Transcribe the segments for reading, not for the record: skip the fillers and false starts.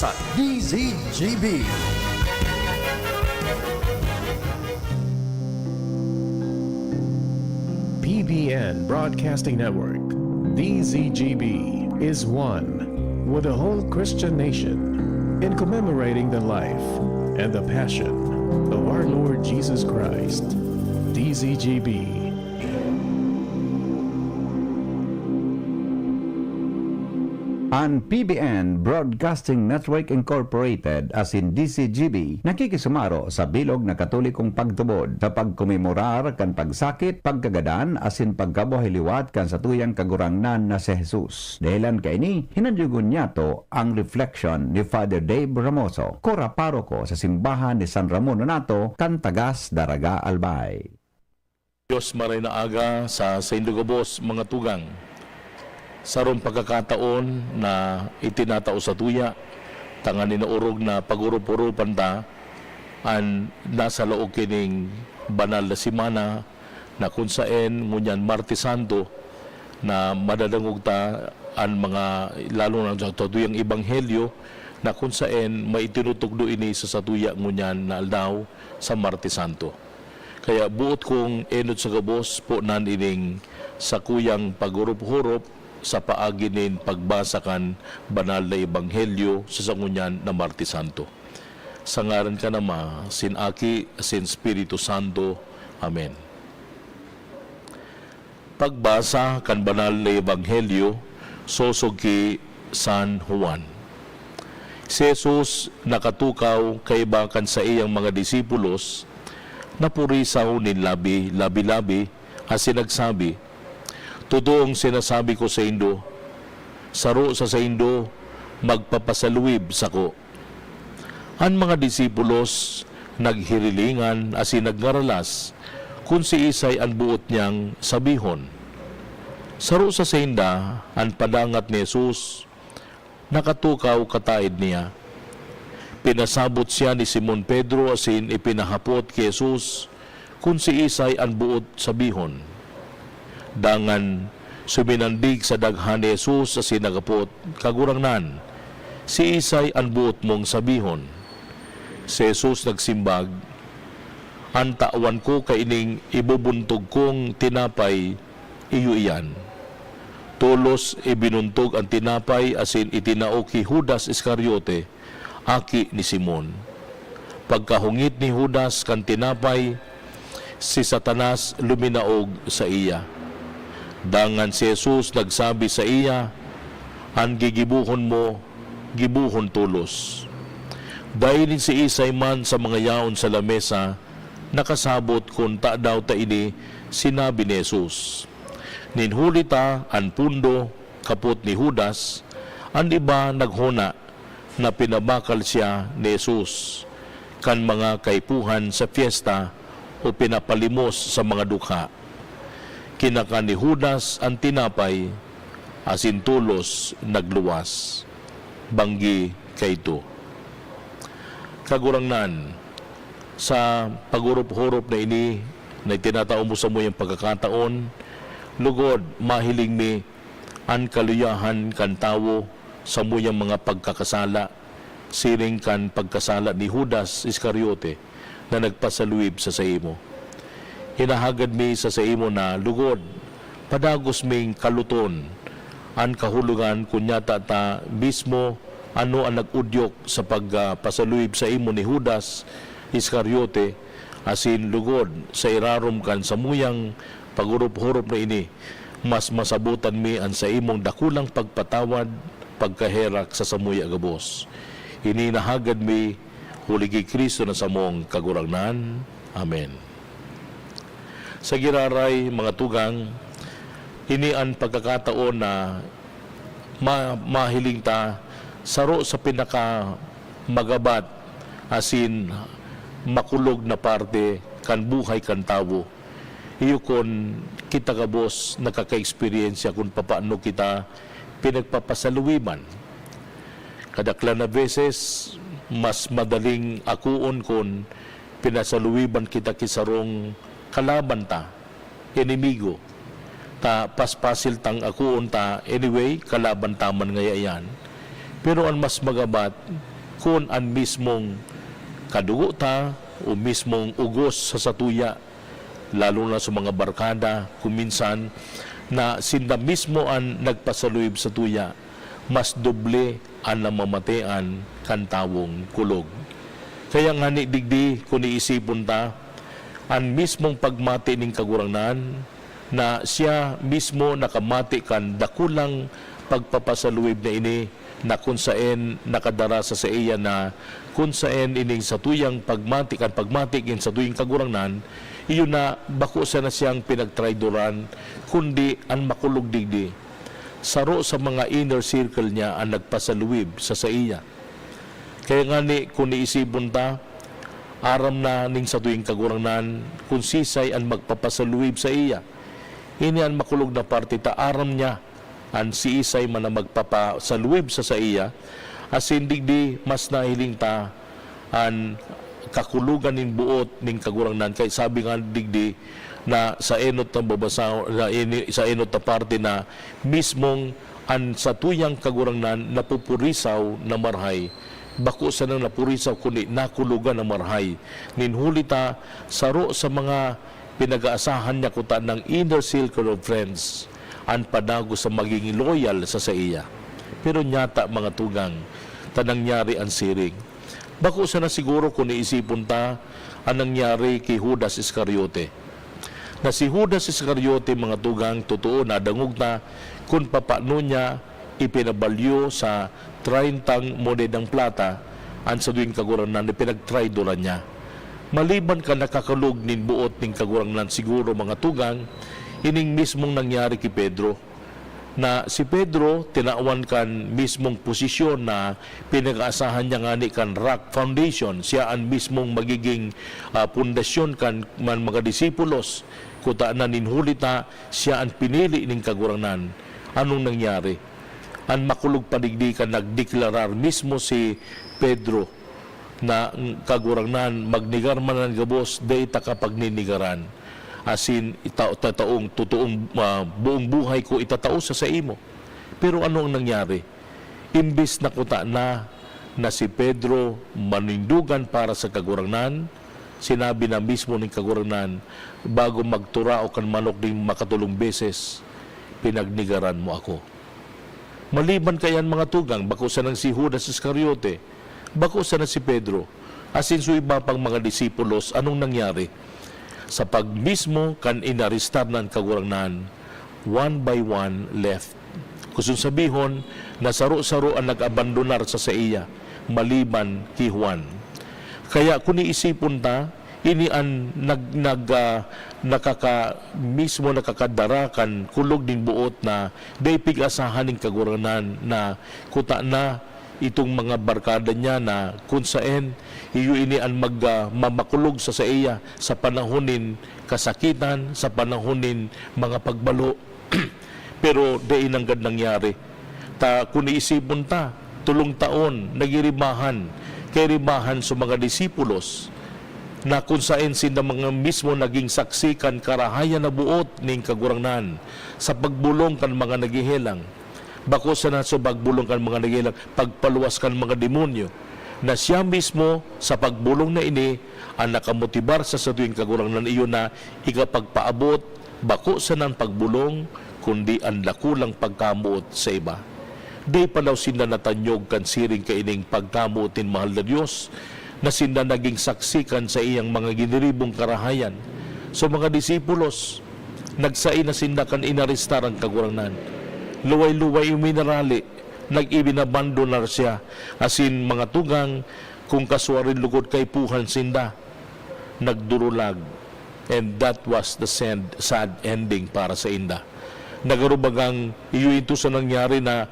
sa DZGB. PBN Broadcasting Network, DZGB, is one with the whole Christian nation in commemorating the life and the passion of our Lord Jesus Christ. DZGB. Ang PBN Broadcasting Network Incorporated as in DCGB nakikisumaro sa bilog na katolikong pagtubod sa pagkumemorar kan pagsakit, pagkagadan asin pagkabuhay liwat kan sa tuyang kagurangnan na si Jesus. Dahilan kay ni hinandyugon niya to ang reflection ni Father Dave Ramoso, kora paroko sa simbahan ni San Ramon Nonato kan Tagas Daraga Albay. Diyos maray na aga sa Indugabos mga tugang. Sarong pagkakataon na itinatao sa tuya, tanganin na urog na pagurup-urupan ta, ang nasa laog kining banal na simana na kung saan ngunyan Martes Santo na madadangog ta ang mga, lalo na sa tuyang Ebanghelyo, na kung saan maitinutugdo ini sa tuya ngunyan na aldaw sa Martes Santo. Kaya buot kong enod sa gabos po nan ining sa kuyang pagurup-hurup sa paaginin pagbasakan banal na Ebanghelyo sa sangunyan na Martes Santo. Sa ngaran ka nama, sin Aki, sin Espiritu Santo. Amen. Pagbasa kan banal na Ebanghelyo, sosog ki San Juan. Si Jesus nakatukaw kay bakan sa iyang mga disipulos, napurisaw nin labi-labi, asin nagsabi, "Totoong sinasabi ko sa indo, saro sa indo, magpapasaluib sako." Ang mga disipulos naghirilingan asin naggaralas kung si Isay ang buot niyang sabihon. Saro sa inda ang padangat ni Jesus, nakatukaw kataid niya. Pinasabot siya ni Simon Pedro asin ipinahapot kay Jesus kung si Isay ang buot sabihon. Dangan suminandig sa daghan ni Jesus sa sinagapot kagurangnan, si Isay ang buot mong sabihon. Si Jesus nagsimbag, "Ang tawan ko kaining ibubuntog kong tinapay, iyo iyan." Tulos ibinuntog ang tinapay asin itinao ki Judas Iscariote, aki ni Simon. Pagkahungit ni Judas kan tinapay, si Satanas luminaog sa iya. Dangan si Jesus nagsabi sa iya, "Ang gigibuhon mo, gibuhon tulos." Dahil si Isay man sa mga yaon sa lamesa, nakasabot kung ta daw ta ini, sinabi ni Jesus, "Ninhuli ta ang pundo, kapot ni Judas." Ang iba naghuna na pinabakal siya ni Jesus kan mga kaipuhan sa fiesta o pinapalimos sa mga dukha. Kinaka ni Judas ang tinapay, asin tulos nagluwas. Banggi kayto. Kagurangnan, sa pagurup-hurup na ini, na itinatao mo sa mo yung pagkakataon, lugod, mahiling mi, ang kaluyahan kan tawo sa mo yung mga pagkakasala, siring kan pagkasala ni Judas Iscariote na nagpasaluib sa imo. Hinahagad mi sa imo na lugod, padagos ming kaluton, ang kahulugan kunyata ta mismo ano ang nagudyok sa pagpasaluib sa imo ni Judas Iscariote, asin lugod sa irarom kan sa muyang pagurup-hurup na ini, mas masabutan mi ang sa imong dakulang pagpatawad, pagkaherak sa samuya gabos. Ini nahagad mi huligi Kristo na samong kagurangnan. Amen. Sa giraray, mga tugang, ini ang pagkakataon na mahiling ta saro sa pinaka magabat asin makulog na parte kan buhay kan tawo. Iyo kon kita kabos nakaka-eksperyensya kung paano kita pinagpapasaluwiman. Kadaklan na beses mas madaling akuon kung pinasaluwiban kita kisarong kalaban ta, enemigo. Ta paspasil tang akuon ta, anyway, kalaban taman ngayon. Pero ang mas magabat, kung ang mismong kadugo ta o mismong ugos sa satuya, lalo na sa mga barkada, kuminsan, na sinda mismo ang nagpasaluyib sa tuya, mas doble ang namamatian kan tawong kulog. Kaya nga ni digdi kung iisipon ta, ang mismong pagmati ning kagurangnan, na siya mismo nakamati kan dakulang pagpapasaluyib na ini, na kung saan nakadara sa iya na kung saan ining satuyang pagmatik in satuyang kagurangnan, iyon na bako sa na siyang pinagtraidoran, kundi ang makulog digdi. Saro sa mga inner circle niya ang nagpasaluwib sa iya. Kaya nga ni, kung iisipon ta, aram na ning satuyang kagurangnan, kung sisay ang magpapasaluwib sa iya. Ini ang makulog na parte ta, aram niya, ang si Isay man na magpapasaluwib sa iya, as hindi di mas nahiling ta ang kakulugan ning buot ning kagurangnan. Kay sabi nga digdi na sa enot na babasa, sa enot na parte na mismong ang satuyang kagurangnan napupurisaw na marhay, bako sa nang napurisaw kundi nakulugan na marhay. Ninhulita saro sa mga pinag-aasahan niya kuta ng inner circle of friends, ang padago sa maging loyal sa iya. Pero nyata mga tugang, tanangyari ang siring. Bako sa na siguro kung iisipon ta, ang nangyari kay Judas Iscariote. Na si Judas Iscariote mga tugang, totoo na dangog na kung papaano niya ipinabalyo sa 30 monedang plata ang saduing kagurangnan na pinagtraidoran niya. Maliban ka nakakalog nin buot ning kagurangnan siguro mga tugang, ining mismong nangyari kay Pedro, na si Pedro tinawan kan mismong posisyon na pinag-aasahan niya nga ni kan rock foundation, siya ang mismong magiging pundasyon kan man mga disipulos, kuta na ninhulita siya ang pinili ning kagurangnan. Anong nangyari? Ang makulog padigdi kan nagdeklarar mismo si Pedro na kagurangnan magnigar man ang gabos day ta kapag ninigaran, asin itataong totoong buong buhay ko itatao sa imo. Pero ano ang nangyari? Imbis na kuta na si Pedro manindugan para sa kagurangnan, sinabi na mismo ng kagurangnan, bago magtura o kan manok din makatulong beses, pinagnigaran mo ako. Maliban kayan mga tugang, bako sa nang si Judas Iscariote, bako sa na si Pedro, asin so iba pang mga disipulos, anong nangyari? Sa pagmismo kan inaristar ng kagurangnan, one by one left. Kusong sabihon, na saro-saro ang nag-abandonar sa iya, maliban kay Juan. Kaya kung iisipon ta, ini ang mismo nakakadarakan kulog ng buot na daypig asahan ng kagurangnan na kuta na itong mga barkada niya na kung saan iyo ini ang mamakulog sa iya sa panahonin kasakitan, sa panahonin mga pagbalo. Pero dain ang gad nangyari. Kung iisipon ta, 3 taon nagirimahan, kay rimahan sa mga disipulos, na kung saan sila mga mismo naging saksikan karahayan na buot ning kagurangnan sa pagbulong kan mga nagihelang. Bako sa naso pagbulong kan mga nagilang, pagpaluwas kan mga demonyo, na siya mismo sa pagbulong na ini ang nakamotibar sa tuwing kagurangnan iyon na ikapagpaabot, bako sa nang pagbulong, kundi ang lakulang pagkamuot sa iba. Di pa daw sila natanyog kan siring kaining pagkamuotin mahal na Diyos, na sila naging saksikan sa iyang mga giniribong karahayan. So mga disipulos, nagsai na sila kan inaristar ang kagurangnan. Luway-luway uminarali, nag-ibinabandonar siya, asin mga tugang, kung kaswarin lugod kay puhan sinda, nagdurulag. And that was the sad ending para sa inda. Nagarubagang iyo ito sa nangyari na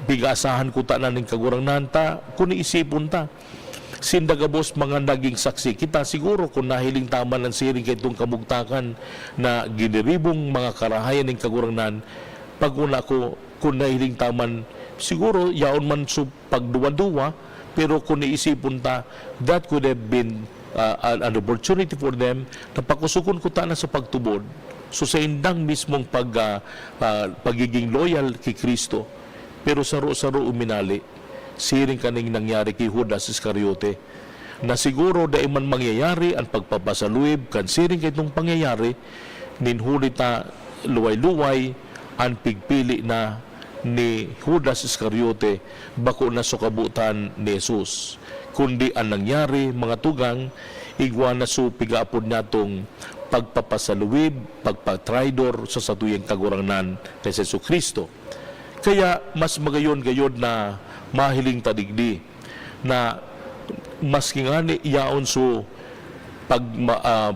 bigasahan ko ta na ng kagurangnan ta, kung iisipon ta, sindagabos mga naging saksi. Kita siguro kung nahiling tama ng siring kay itong kamugtakan na giniribong mga karahayan ng kagurangnan, pag una ko, kung nahiling taman, siguro yaon man sa pagduwa-duwa, pero kung naisipon ta, that could have been an opportunity for them na pakusukon ko ta na sa pagtubod. So sa indang mismong pagiging loyal kay Kristo, pero saro-saro uminali. siring kaning nangyari kay Judas Iscariote, na siguro dahil man mangyayari ang pagpapasaluib kan siring kay itong pangyayari, ninhulita luway-luway ang pigpili na ni Judas Iscariote bako na sa kabutan ni Jesus. Kundi ang nangyari, mga tugang, igwa na so pigaapod natong pagpapasaluib, pagpatraidor sa satuyang kagurangnan ni Jesu Kristo. Kaya mas magayon-gayon na mahiling tadigdi na maski nga ni iyaon so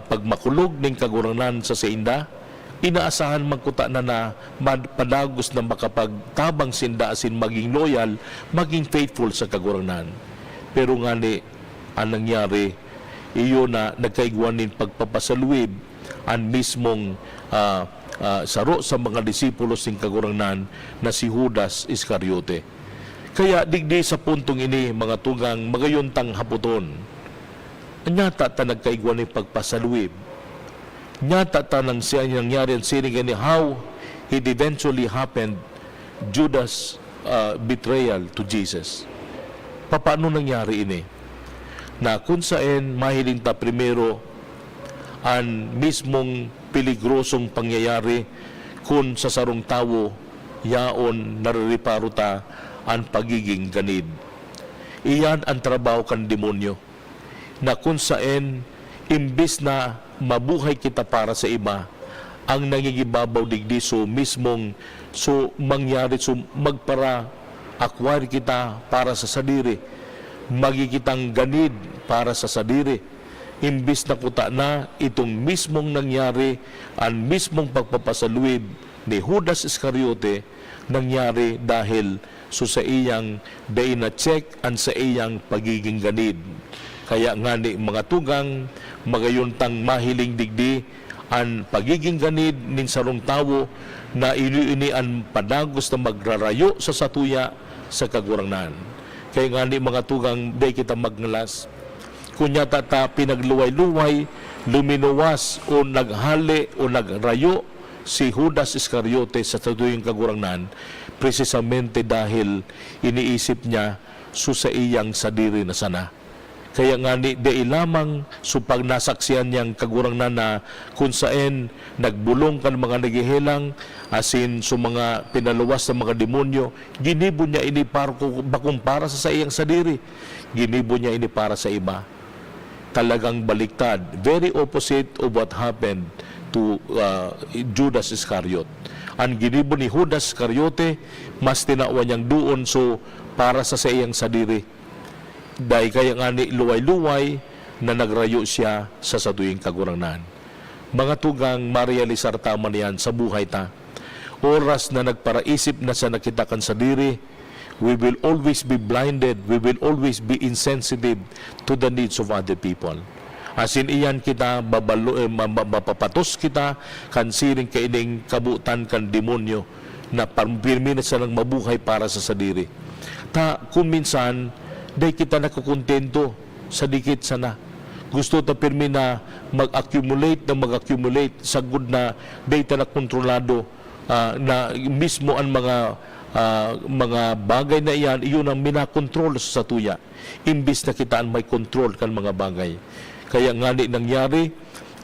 pagmakulog ng kagurangnan sa seinda, inaasahan magkuta na padagos na makapagtabang sinda asin maging loyal, maging faithful sa kagurangnan. Pero nga ni ang nangyari, iyo na nagkaigwanin pagpapasaluib ang mismong saro sa mga disipulos ng kagurangnan na si Judas Iscariote. Kaya digdi sa puntong ini, mga tugang, magayontang haputon, nyata ta nagkaigwan ng pagpasaluib. Nyata ta nang siya nangyari ang siring ni how it eventually happened, Judas' betrayal to Jesus. Paano nangyari ini? Na kung saan mahiling ta primero ang mismong peligrosong pangyayari kung sa sarong tawo yaon naririparo ta ang pagiging ganid. Iyan ang trabaho kan demonyo, na kung saan imbis na mabuhay kita para sa iba, ang nangigibabaw digdi so mismong so mangyari so magpara-acquire kita para sa sadiri, magigitang ganid para sa sadiri, imbis na kuta na itong mismong nangyari, ang mismong pagpapasaluib ni Judas Iscariote nangyari dahil so sa iyang day na check ang sa iyang pagiging ganid. Kaya nga ni mga tugang, magayuntang mahiling digdi ang pagiging ganid nin sarong tawo na ini ang padagos na magrarayo sa satuya sa kagurangnan. Kaya nga ni mga tugang, day kita magnalas. Kunya ta pinagluway-luway, luminuwas o naghali o nagrayo si Judas Iscariote sa satuyang kagurangnan, precisamente dahil iniisip niya so sa iyang sadiri na sana. Kaya nga ni di lamang so pag nasaksiyan niyang kagurangnan na kung saan nagbulong kan mga nagihilang asin so mga pinaluwas ng mga demonyo, ginibo niya ini para bakong para sa iyang sadiri, ginibo niya ini para sa iba. Talagang baliktad, very opposite of what happened to Judas Iscariot. Ang ginibo ni Judas Iscariote, mas tinawa niyang doon so para sa iyang sadiri. Dahil kaya nga ni luway-luway na nagrayo siya sa satuyang kagurangnan. Mga tugang, marealisar tama niyan sa buhay ta. Oras na nagparaisip na sa nakitakan sadiri, we will always be blinded, we will always be insensitive to the needs of other people. Asin iyan kita, mapapatos kita, kansiring kaining kabutan kan demonyo, na pirmi na silang mabuhay para sa sadiri. Kung minsan, day kita nakukontento sa dikit sana. Gusto ta pirmi na mag-accumulate, sagud na day ta nakontrolado, na mismo ang mga bagay na iyan, iyon ang minakontrol sa satuya. Imbis na kitaan may control kan mga bagay. Kaya nga nangyari,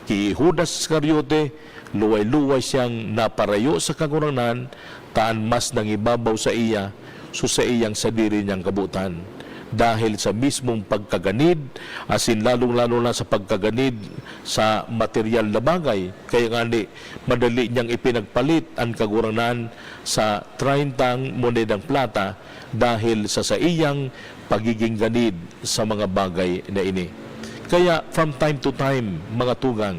kay Judas Iscariote, luway-luway siyang naparayo sa kagurangnan, taan mas nangibabaw sa iya, so sa iyang sadiri niyang kabutan. Dahil sa mismong pagkaganid, asin lalong-lalo na sa pagkaganid sa material na bagay. Kaya nga madali niyang ipinagpalit ang kagurangnan sa 30 monedang plata dahil sa iyang pagiging ganid sa mga bagay na ini. Kaya from time to time, mga tugang,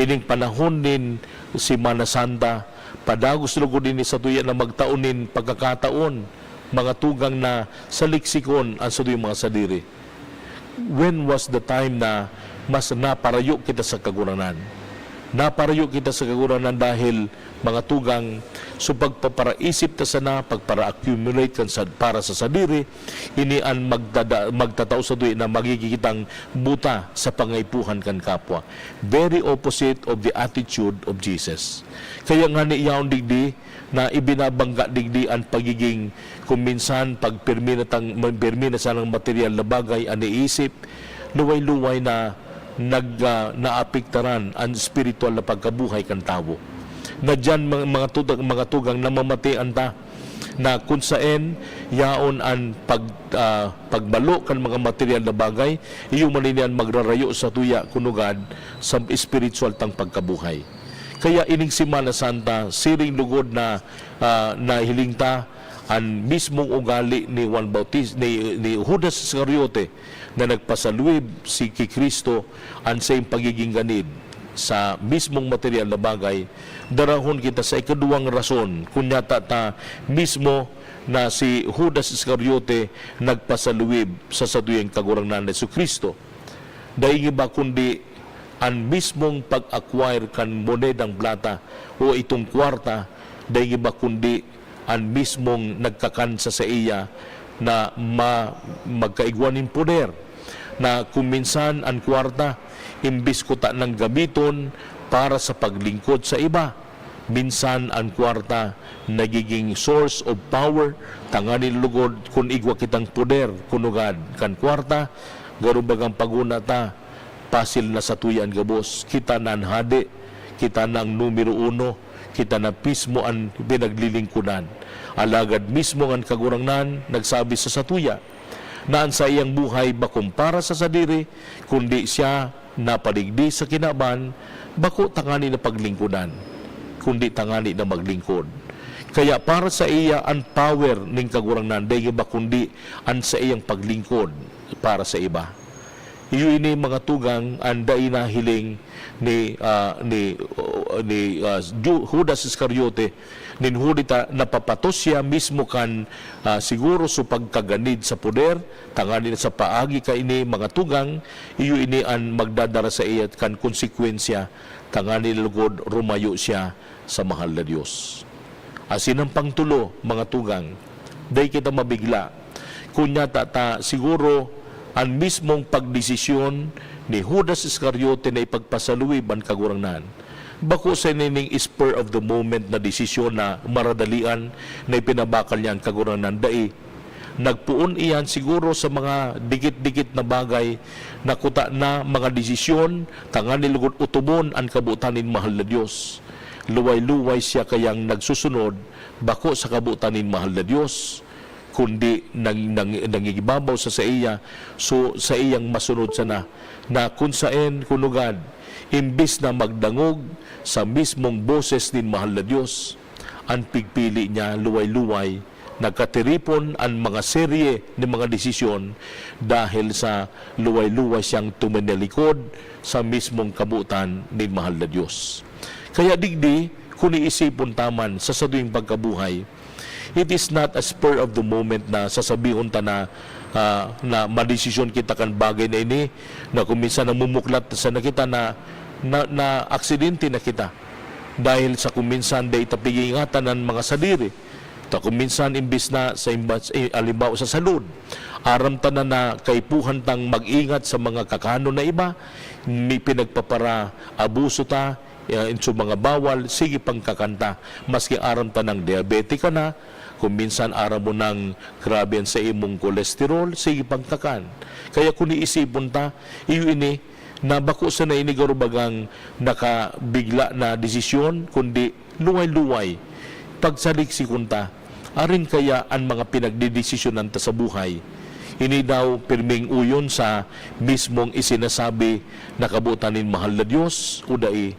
ining panahon din si Mana Santa, padagos lugod din sa tuya na magtaunin pagkakataon, mga tugang na sa liksikon ang satuyang mga sadiri. When was the time na mas naparayo kita sa kagurangnan? Naparayo kita sa kaguranan dahil mga tugang so pagpaparaisip ta sana, pagpara-accumulate kan para sa sadiri, ini ang magtatao sa duwi na magigitang buta sa pangaipuhan kan kapwa. Very opposite of the attitude of Jesus. Kaya nga ni iyaon digdi na ibinabangga digdi ang pagiging kuminsan pagpirmi na sanang material na bagay ang iisip, luway-luway na naapektaran ang spiritual na pagkabuhay kan tao. Na dyan mga tugang namamatian ta na kung saan yaon ang pagbalo kan mga material na bagay, iyong maninian magrarayo sa tuya kunugad sa spiritual tang pagkabuhay. Kaya ining Semana Santa, siring lugod na nahilingta ang mismong ugali ni Juan Bautista, ni Judas Iscariote na nagpasaluib si Kristo ang sa pagiging ganid sa mismong material na bagay. Darahon kita sa ikaduwang rason kunyata ta mismo na si Judas Iscariote nagpasaluib sa saduyang kagurangnan ni Kristo. Dahil iba kundi ang mismong pag-acquire kan monedang plata o itong kwarta, dahil iba kundi ang mismong nagkakansa sa iya na magkaigwanin poder na kuminsan ang kwarta imbis ko ta ng gamiton para sa paglingkod sa iba. Minsan ang kwarta nagiging source of power, tanganin lugod kung igwa kitang poder kunugad kan kwarta, garubagang paguna ta, pasil na sa tuyan gabos, kita na ang hadi, kita na ang numero 1, kita na mismo ang pinaglilingkudan. Alagad mismo ang kagurangnan nagsabi sa satuya na ang sa iyang buhay bakong para sa sadiri, kundi siya napaligdi sa kinaban, bako tangani na paglingkudan, kundi tangani na maglingkod. Kaya para sa iya ang power ning kagurangnan, dahil ba kundi ang sa iyang paglingkod para sa iba. Iyo ini mga tugang ang dai na hiling ni Judas Iscariote nin hudita napapatos siya mismo kan siguro sa pagkaganid sa poder, tanganin sa paagi ka ini mga tugang, iyo ini ang magdadara sa iya kan konsekwensya, tanganin lugod rumayo siya sa mahal na Dios. Asin ang pangtulo mga tugang, dahil kita mabigla kunyata ta siguro ang mismong pagdesisyon ni Judas Iscariote na ipagpasaluib ang kagurangnan. Bako sa nining spur of the moment na desisyon na maradalian na ipinabakal niya ang kagurangnan. Dai, nagpuon iyan siguro sa mga dikit-dikit na bagay na kuta na mga desisyon, tanganin lugod utubon ang kabutanin mahal na Diyos. Luway-luway siya kayang nagsusunod, bako sa kabutanin mahal na Diyos, kundi nangigibabaw sa iya, so sa iyang masunod sana na kung saan kunugad imbis na magdangog sa mismong boses din mahal na Diyos, ang pigpili niya luway-luway, nagkatiripon ang mga serye ng mga desisyon dahil sa luway-luway siyang tuminalikod sa mismong kabutan ni mahal na Diyos. Kaya digdi, kung iisipon taman sa saduing pagkabuhay, it is not a spur of the moment na sasabihon ta na madesisyon kita kan bagay na ini, na kuminsan namumuklat sa nakita na aksidente na kita dahil sa kuminsan day tapigingatan ng mga sadiri ta kuminsan imbis na sa alibaw sa salud aram ta na kaipuhan tang mag-ingat sa mga kakano na iba, may pinagpapara abuso ta inso mga bawal, sige pang kakanta maski aram ta ng diabetic ka na, kung minsan aram mo ng grabe sa imong kolesterol, sige pagkakan. Kaya kung iisipon ta, iyo ini, na bako sa na inigarubagang nakabigla na desisyon, kundi luway-luway, pagsaliksik ta, arin kaya ang mga pinagdidesisyonan ta sa buhay. Ini daw pirming uyon sa mismong isinasabi na kabutanin mahal na Diyos, udai.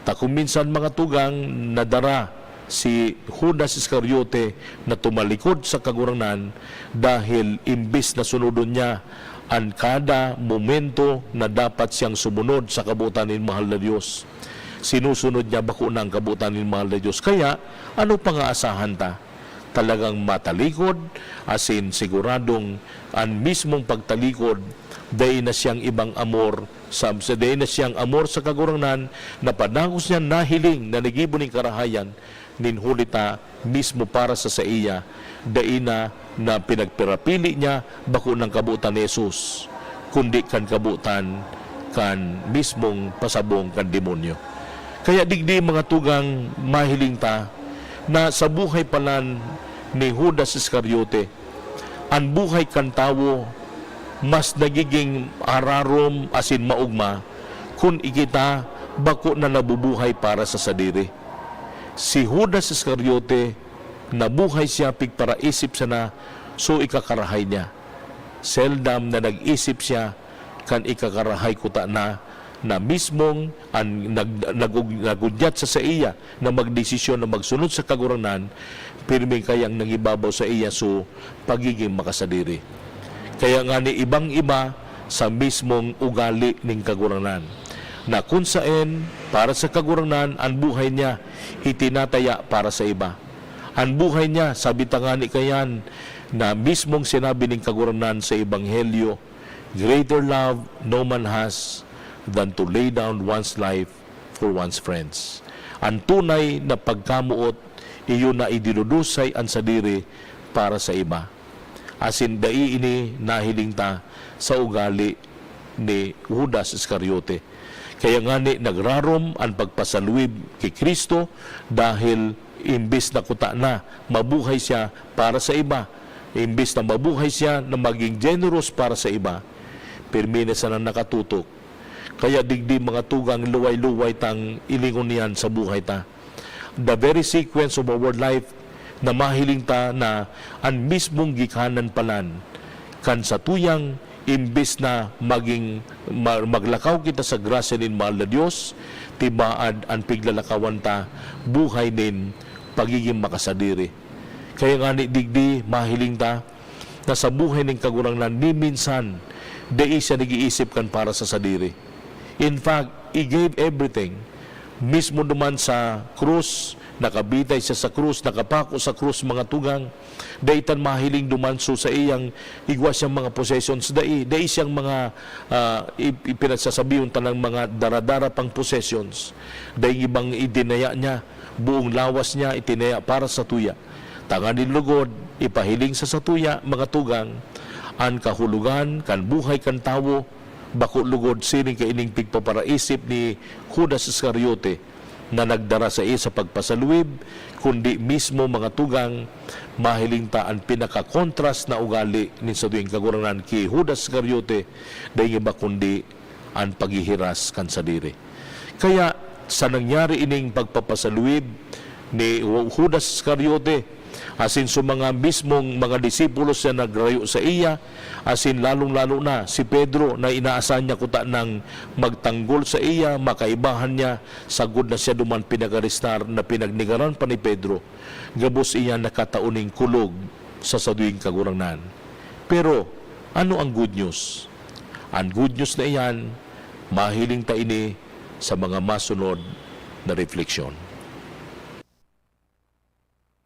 Ta kung minsan mga tugang nadara si Judas Iscariote na tumalikod sa kagurangnan dahil imbis na sunodon niya ang kada momento na dapat siyang sumunod sa kabutanin mahal na Diyos. Sinusunod niya bako ng kabutanin mahal na Diyos. Kaya, ano pang aasahan ta? talagang matalikod, as in siguradong ang mismong pagtalikod, dahil na siyang ibang amor, dahil na siyang amor sa kagurangnan, na padangos niya nahiling na nagibo ng karahayan, ninhulita mismo para sa iya, dahil na pinagpirapili niya, bako ng kabutan ni Jesus, kundi kan kabutan, kan mismong pasabong kan demonyo. Kaya digdi mga tugang mahiling ta, na sa buhay palan ni Judas Iscariote, ang buhay kan tawo mas nagiging ararom asin maugma kung ikita bako na nabubuhay para sa sadiri. Si Judas Iscariote, nabuhay siya pigparaisip sa na, so ikakarahay niya. Seldom na nag-isip siya kan ikakarahay kuta na mismong nagudyat sa iya na magdesisyon na magsunod sa kaguranan, pirming kayang nangibabaw sa iya so pagiging makasadiri. Kaya nga ni ibang-iba sa mismong ugali ng kaguranan, na kung saan para sa kaguranan ang buhay niya itinataya para sa iba. Ang buhay niya, sabi tangani kayan, na mismong sinabi ng kaguranan sa Ebanghelyo, greater love no man has than to lay down one's life for one's friends. Ang tunay na pagkamuot, iyon na idinudusay ang sadiri para sa iba. Asin dai ini nahiling ta sa ugali ni Judas Iscariote. Kaya nga ni nagrarom ang pagpasaluib kay Kristo dahil imbis na kuta na mabuhay siya para sa iba, imbis na mabuhay siya na maging generous para sa iba, pirmina sa na nakatutok. Kaya digdi mga tugang luway-luway tang ilingon niyan sa buhay ta. The very sequence of our life na mahiling ta na ang mismong gikanan palan kan sa tuyang imbis na maglakaw kita sa grasya nin mahal na Diyos, tibaad ang piglalakawan ta buhay nin pagiging makasadiri. Kaya nga ni digdi mahiling ta na sa buhay nin kagurangnan ni minsan dai siya nag-iisip kan para sa sadiri. In fact, He gave everything. Mismo naman sa krus, nakabitay siya sa krus, nakapako sa krus mga tugang, daitan mahiling dumanso sa iyang igwa siyang mga possessions, dai siyang mga ipinagsasabiyon tanang mga daradara pang possessions, dai ibang idinaya niya, buong lawas niya itinaya para sa tuya. Tanganin lugod, ipahiling sa tuya, mga tugang, ang kahulugan, kan buhay kan tawo, bako lugod sining kaining pigpaparaisip ni Judas Iscariote na nagdara sa iya sa pagpasaluib, kundi mismo mga tugang mahiling ta ang pinaka-contrast na ugali ni sa tuwing kaguranan kay Judas Iscariote dahil iba kundi ang paghihiras kan sadiri. Kaya sa nangyari ining pagpapasaluib ni Judas Iscariote, asin sa mga mismong mga disipulos na nagrayo sa iya, asin lalong-lalo na si Pedro na inaasahan niya kuta ng magtanggol sa iya, makaibahan niya, sagod na siya duman pinagaristar na pinagnigaran pa ni Pedro, gabos iya nakatauning kulog sa saduing kagurangnan. Pero ano ang good news? Ang good news na iyan, mahiling ta ini sa mga masunod na refleksyon.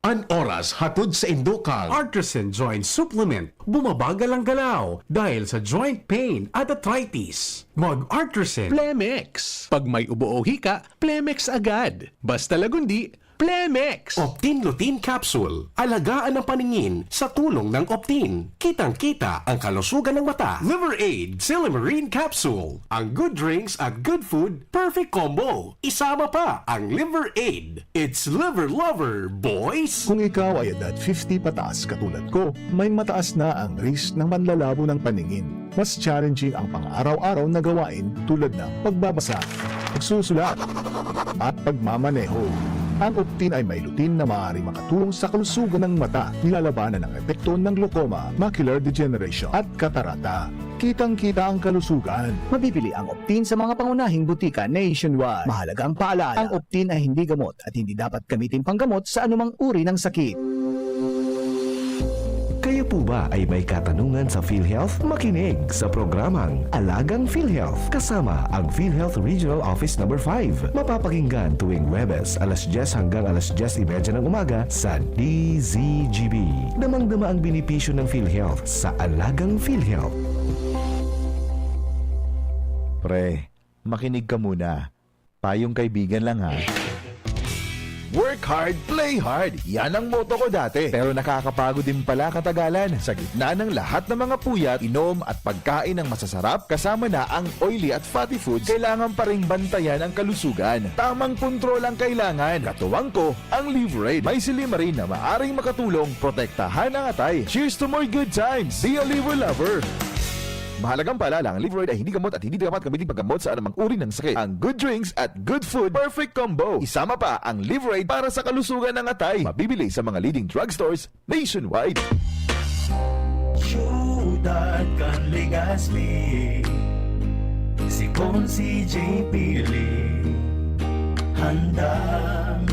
An oras hatod sa Indukang Artisan Joint Supplement. Bumabagal ang galaw dahil sa joint pain at arthritis. Mag-Artisan. Plemex. Pag may ubo o hika, Plemex agad. Basta lagundi, Plemex. Optin Lutein Capsule. Alagaan ang paningin sa tulong ng Optin. Kitang-kita ang kalusugan ng mata. Liver Aid Silimarine Capsule. Ang good drinks at good food, perfect combo. Isama pa ang Liver Aid. It's liver lover, boys! Kung ikaw ay edad 50 pataas katulad ko, may mataas na ang risk ng manlalabo ng paningin. Mas challenging ang pang-araw-araw na gawain tulad ng pagbabasa, pagsusulat, at pagmamaneho. Ang Optin ay may lutein na maaari makatulong sa kalusugan ng mata, nilalabanan ang epekto ng glaucoma, macular degeneration at katarata. Kitang-kita ang kalusugan. Mabibili ang Optin sa mga pangunahing butika nationwide. Mahalaga ang paalala, ang Optin ay hindi gamot at hindi dapat gamitin panggamot sa anumang uri ng sakit. Kayo po ba ay may katanungan sa PhilHealth? Makinig sa programang Alagang PhilHealth kasama ang PhilHealth Regional Office No. 5. Mapapakinggan tuwing Huwebes alas 10 hanggang alas 10:30 ng umaga sa DZGB. Damang-dama ang benepisyo ng PhilHealth sa Alagang PhilHealth. Pre, makinig ka muna. Payong kaibigan lang ha. Work hard, play hard. Yan ang motto ko dati. Pero nakakapagod din pala katagalan. Sa gitna ng lahat ng mga puyat, inom at pagkain ng masasarap, kasama na ang oily at fatty foods, kailangan pa ring bantayan ang kalusugan. Tamang kontrol ang kailangan. Katuwang ko, ang Liverade. May silimarin na maaring makatulong protektahan ang atay. Cheers to more good times. Be a liver lover. Mahalagang paalala, ang Liverade ay hindi gamot at hindi dapat gamitin paggamot sa anumang uri ng sakit. Ang good drinks at good food, perfect combo. Isama pa ang Liverade para sa kalusugan ng atay. Mabibili sa mga leading drugstores nationwide. Ciudad kan Legazpi, si Consi J. Pili, handang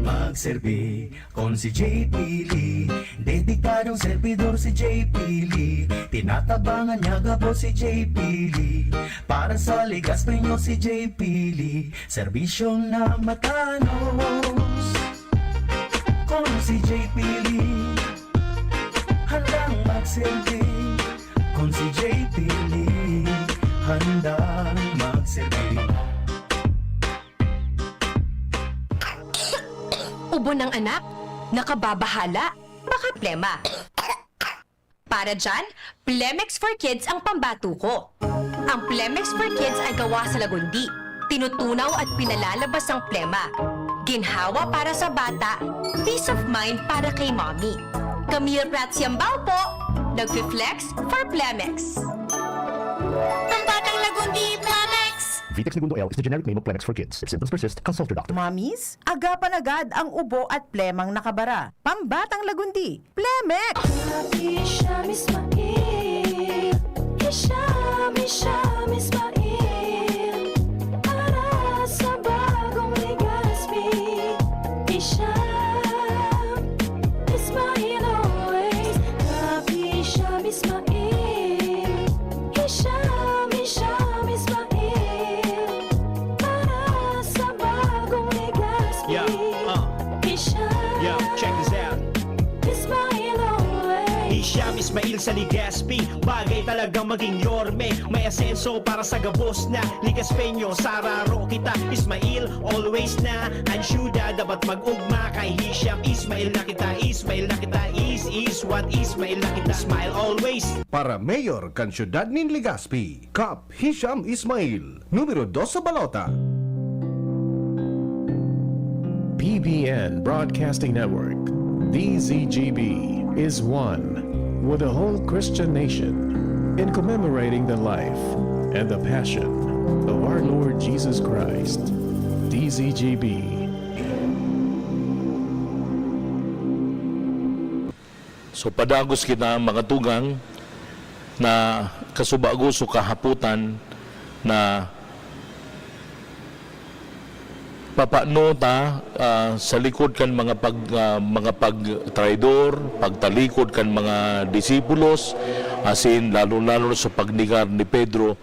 magserbi. Con si J. Pili, dedikadong servidor si J. Pili, tinatabangan niya gabo si J. Pili, para sa Legazpi nyo si J. Pili, serbisyong na matanos. Con si J. Pili, handang magserbi. Con si J. Pili, handang magserbi. Ubo ng anak, nakababahala, baka plema. Para dyan, Plemex for Kids ang pambato ko. Ang Plemex for Kids ay gawa sa lagundi. Tinutunaw at pinalalabas ang plema. Ginhawa para sa bata, peace of mind para kay mommy. Camille Pratsiambao po, nag-flex for Plemex. Pambatang lagundi, Plemex! Vitex Segundo L is the generic name of Plemex for kids. If symptoms persist, consult your doctor. Mommies, agapan agad ang ubo at plemang nakabara. Pambatang lagundi, Plemex! Hisham Ismail, Hisham Ismail, para sa bagong Legazpi. Hisham Ismail always, Hisham Ismail, Hisham Ismail, para sa bagong Legazpi. Hisham, check this out. Ismail always. Hisham Ismail sa Legazpi, bagay talagang maging yorme. May asenso para sa gabos na Legazpeño, sararo kita. Ismail, always na ang syudad, dapat mag-ugma kay Hisham Ismail na kita. Ismail na kita, is what Ismail na kita. Smile always. Para Mayor kan Syudad nin Legazpi, Kap Hisham Ismail, numero 2 sa balota. PBN Broadcasting Network, DZGB, is one with the whole Christian nation in commemorating the life and the passion of our Lord Jesus Christ. DZGB. So padagos kita mga tugang na kasubago so kahaputan na papano ta sa likod kan mga pagtraidor, pagtalikod kan mga disipulos, asin lalo-lalo sa pagnigar ni Pedro,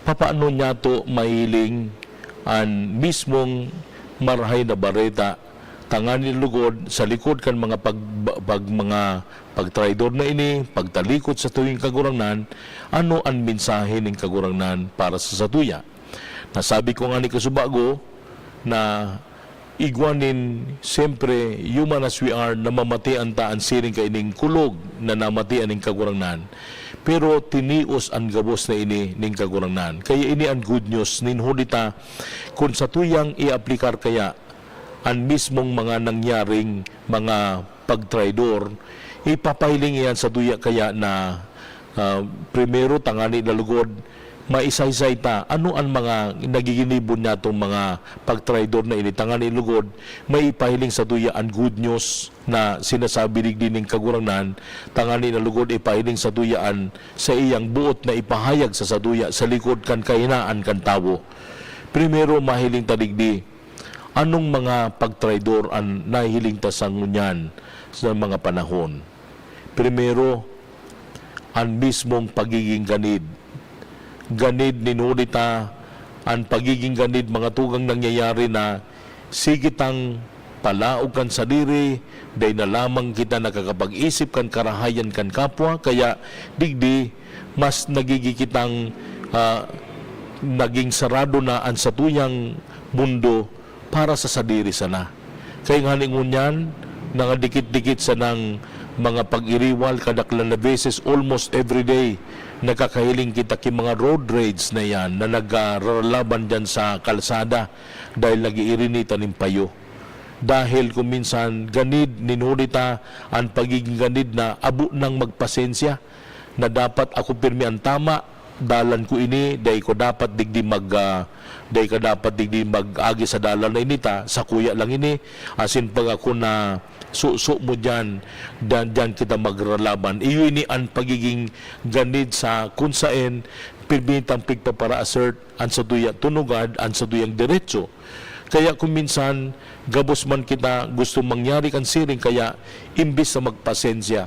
papaano niya to mahiling ang mismong marahay na bareta tanganin lugod sa likod kan mga mga pagtraidor na ini, pagtalikod sa tuwing kagurangnan, ano ang mensahe ng kagurangnan para sa satuya. Nasabi ko nga ni Kasubago na igwanin siyempre human as we are, namamatian ta ang siring kaining kulog na namatian ng kagurangnan, pero tinios ang gabos na ini ning kagurangnan. Kaya ini ang good news ninhulita kung sa tuyang i-aplikar kaya ang mismong mga nangyaring mga pagtraidor, ipapahiling iyan sa tuya kaya na primero tangani na lugod maisaysay ta ano ang mga nagiginibon niya itong mga pagtraidor na initangan ilugod, may ipahiling sa tuya ang good news na sinasabi din ng kagurangnan, tangani na lugod ipahiling sa tuyaan sa iyang buot na ipahayag sa saduya sa likod kan kahinaan kan tawo. Primero mahiling tadigdi anong mga pagtraidor ang nahihiling ta sa ngunyan sa mga panahon. Primero ang mismong pagiging ganid. Ganid ninulita ang pagiging ganid mga tugang nangyayari na sigitang palaog kan sa diri, day na lamang kita nakakapag-isip kan karahayan kan kapwa, kaya digdi mas nagigikitang naging sarado na ang satuyang mundo para sa sadiri sana. Kaya nga ningon yan, nangadikit-dikit sa ng mga pag-iriwal kadaklan na beses almost every day nagkakahiling kita ki mga road rage na yan na nagralaban dyan sa kalsada dahil nag-iirinita ng payo. Dahil kung minsan ganid ninulita ang pagiging ganid na abo ng magpasensya na dapat ako pirmi ang tama, dalan ko ini, dahil ko dapat digdi mag-agi sa dalan na inita, sa kuya lang ini, asin pag ako na suso mo dyan, dyan kita magralaban. Iyo ini ang pagiging ganid sa kunsain, pirbintang pigpapara assert, ang sa tuya tunugad, ang sa tuyang diretso. Kaya kung minsan, gabos man kita gusto mangyari kan siring, kaya imbis na magpasensya,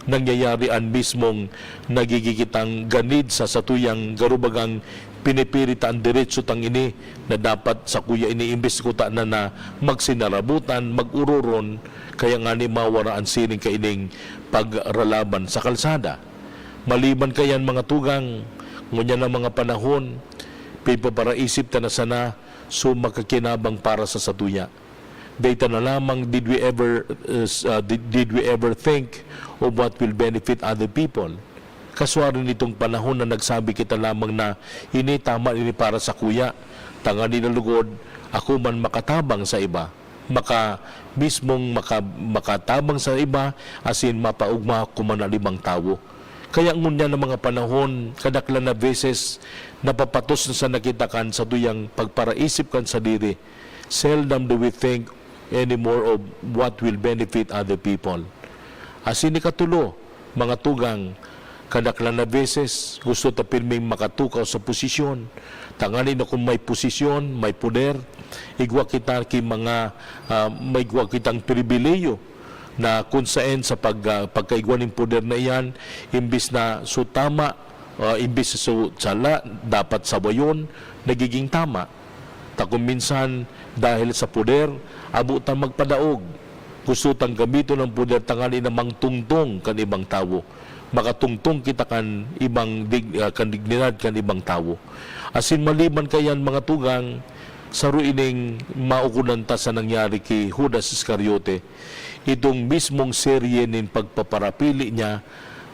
nangyayari ang mismong nagigikitang ganid sa satuyang garubagang pinipirita ang diretso tang ini na dapat sa kuya ini imbis ko ta na magsinarabutan, mag-ururon, kaya nga ni mawara ang siring kaining pagralaban sa kalsada. Maliban kayan mga tugang, ngunya na mga panahon, pipaparaisip ta na sana, so makakinabang para sa satuya. Data na lamang did we ever think of what will benefit other people? Kaswari nitong panahon na nagsabi kita lamang na ini tama ini para sa kuya. Tangani na lugod, ako man makatabang sa iba. Makatabang sa iba, asin mapaugma ko man ang ibang tao. Kaya ngunya ng mga panahon, kadaklan na beses, napapatos na sa nakitakan sa tuyang pagparaisip kan sa diri. Seldom do we think anymore of what will benefit other people. Asin ikatulo, mga tugang, kadaklan na beses, gusto ta pirming makatukaw sa posisyon. Tangani na kung may posisyon, may poder, igwa kita ki mga, may igwa kitang pribileyo, na kung saan sa pagkaigwan ng poder na iyan, imbis na so tama, imbis so sala, dapat sabayon, nagiging tama. Kung minsan, dahil sa poder, abutan magpadaog. Gusto tang gamito ng poder tangani na mangtungtong kan ibang tao. Makatungtong kita kan ibang kan dignidad kan ibang tao. Asin maliban kayan mga tugang, sa ruining maukunan ta sa nangyari kay Judas Iscariote, itong mismong serye ng pagpaparapili niya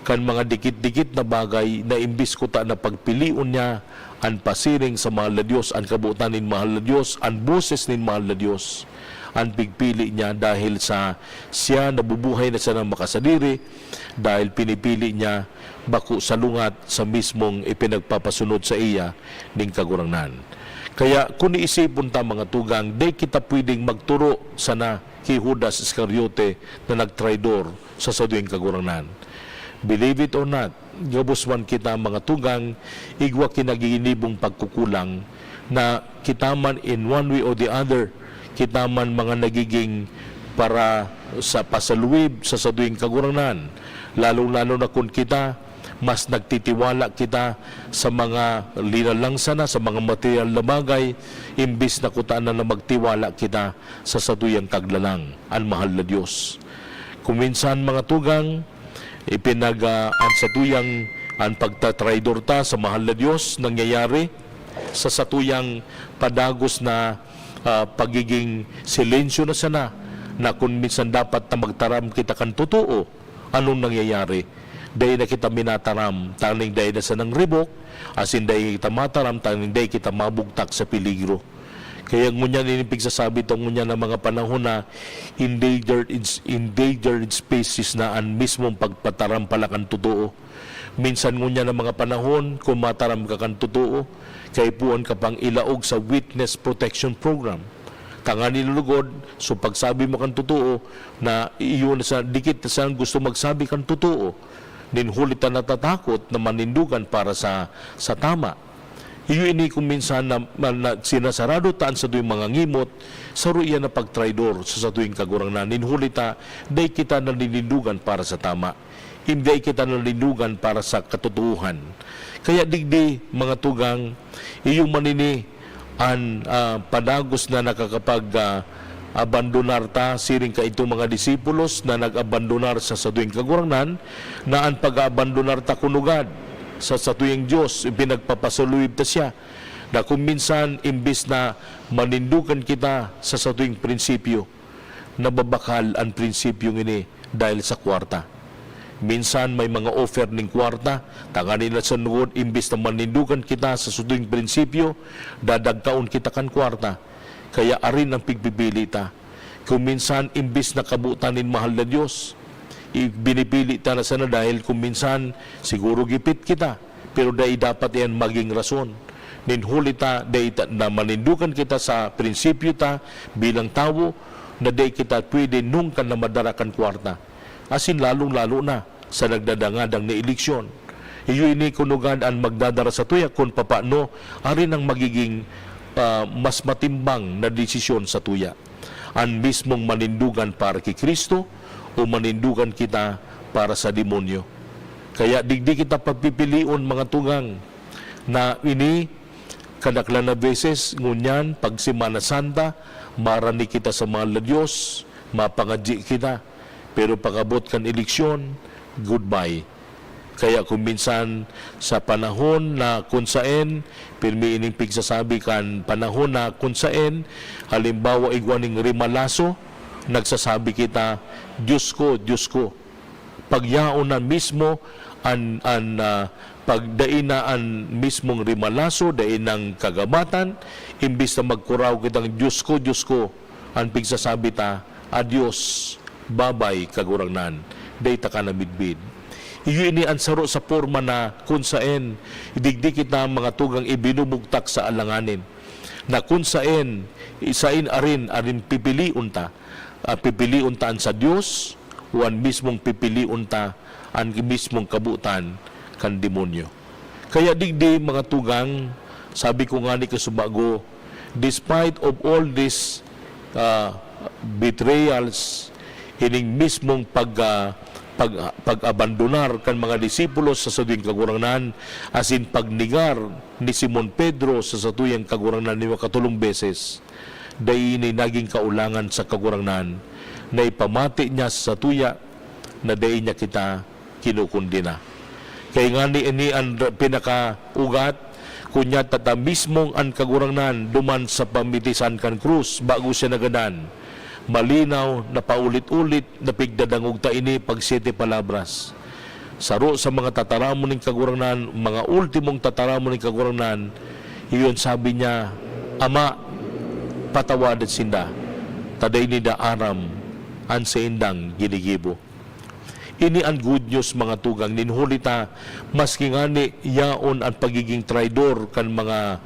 kan mga dikit-dikit na bagay na imbis ko ta na pagpiliun niya ang pasiring sa mahal na Diyos, ang kabuutan ng mahal na Diyos, ang boses ng mahal na Diyos, ang pigpili niya dahil sa siya nabubuhay na siya ng makasadiri, dahil pinipili niya bako sa lungat sa mismong ipinagpapasunod sa iya ng kagurangnan. Kaya kung iisipon ta mga tugang, di kita pwedeng magturo sana kay Judas Iscariote na nagtraidor sa saduing kagurangnan. Believe it or not, gabos man kita mga tugang, igwa kinaginibong pagkukulang na kita man in one way or the other, kita man mga nagiging para sa pasaluib sa saduing kagurangnan. Lalo-lalo na kung kita mas nagtitiwala kita sa mga linalang sana, sa mga material na bagay, imbis na kutaan na magtiwala kita sa satuyang kaglalang, ang mahal na Diyos. Kung minsan mga tugang, ang satuyang ang pagtatraidor ta sa mahal na Diyos nangyayari sa satuyang padagos na pagiging silensyo na sana, na kung minsan dapat na magtaram kita kan totoo, anong nangyayari? Dahil na kita minataram, taning dahil na sa nang ribok, asin dahil kita mataram, taning dahil kita mabugtak sa peligro. Kaya ngunyan inipig sasabi ito ngunyan ng mga panahon na endangered species na ang mismong pagpataram pala kan totoo. Minsan ngunyan ng mga panahon, kung mataram ka kan totoo, kaipuan ka pang ilaog sa Witness Protection Program. Tanga nilulugod, so pagsabi mo kan totoo, na iyon na sa dikit na saan gusto magsabi kan totoo, ninhulitan natatakot na manindugan para sa tama. Iyo ini kung minsan na sinasarado taan sa tuwing mga ngimot, sa ruya na pagtraidor sa tuwing kagurangnan, ninhulita, day kita na ninindugan para sa tama. hindi kita nalindugan para sa katotohanan. Kaya digdi mga tugang, iyong manini ang padagos na nakakapag abandonar ta siring ka itong mga disipulos na nag-abandonar sa satuing kagurangnan, na ang pag-abandonar ta kunugad sa satuing Diyos, pinagpapasaluyib ta siya, na kung minsan imbis na manindukan kita sa satuing prinsipyo, nababakal ang prinsipyo ini dahil sa kwarta. Minsan may mga offer ng kwarta, tanga nila sa nuod, imbis na manindukan kita sa satuing prinsipyo, dadagkaon kita kan kwarta. Kaya arin ang pigpipili ta. Kung minsan imbis na kabutan nin mahal na Diyos, binipili ta na sana dahil kung minsan siguro gipit kita, pero dahil dapat yan maging rason. Ninhuli ta, dahil na manindukan kita sa prinsipyo ta bilang tao, na dahil kita pwede nung ka na madarakan kwarta. Asin lalong-lalo na sa nagdadangadang na eleksyon. Iyo ini kunugan ang magdadara sa tuya kung papaano arin ang magiging mas matimbang na desisyon sa tuya. Ang mismong manindugan para kay Kristo o manindugan kita para sa demonyo. Kaya digdi kita pagpipilion mga tugang na ini kadaklan na beses ngunyan pag Semana Santa marani kita sa mahal na Diyos, mapangadji kita, pero pagabot kan eleksyon, goodbye. Kaya kung minsan sa panahon na kunsain, pirmi ining pigsasabi kan panahon na kunsain, halimbawa igwaning rimalaso, nagsasabi kita, Diyos ko, pagyaon na mismo pagdaina ang mismong rimalaso, dain ng kagabatan, imbis na magkuraw kitang Diyos ko, ang pigsasabi ta, adios, babay kagurangnan, day ta ka na midbid. Iyo ini ansaro sa forma na kung saan idigdi kita mga tugang ibinubugtak sa alanganin, na kung saan isain arin pipiliun ta ang sa Diyos o ang mismong pipiliun ta ang mismong kabutan kan demonyo. Kaya digdi mga tugang, sabi ko nga ni Kasubago, despite of all these betrayals, ining mismong pag-abandonar kan mga disipulos sa satuing kagurangnan, asin pagnigar ni Simon Pedro sa satuyang kagurangnan ni makatulong beses, dahil ni naging kaulangan sa kagurangnan na ipamati niya sa satuya na dahil niya kita kinukundina. Kaya nga ni ang pinakaugat, kunya tata mismong ang kagurangnan duman sa pamitisan kan krus bago siya nagadan. Malinaw na paulit-ulit na pigdadangog ta ini pag 7 palabras. Saro sa mga tataramon ng kagurangnan, mga ultimong tataramon ng kagurangnan, iyon sabi niya, Ama, patawadat sinda, taday ni da aram, an sa indang ginigibo. Ini ang good news mga tugang, ninhulita, maski nga ni yaon ang pagiging traidor kan mga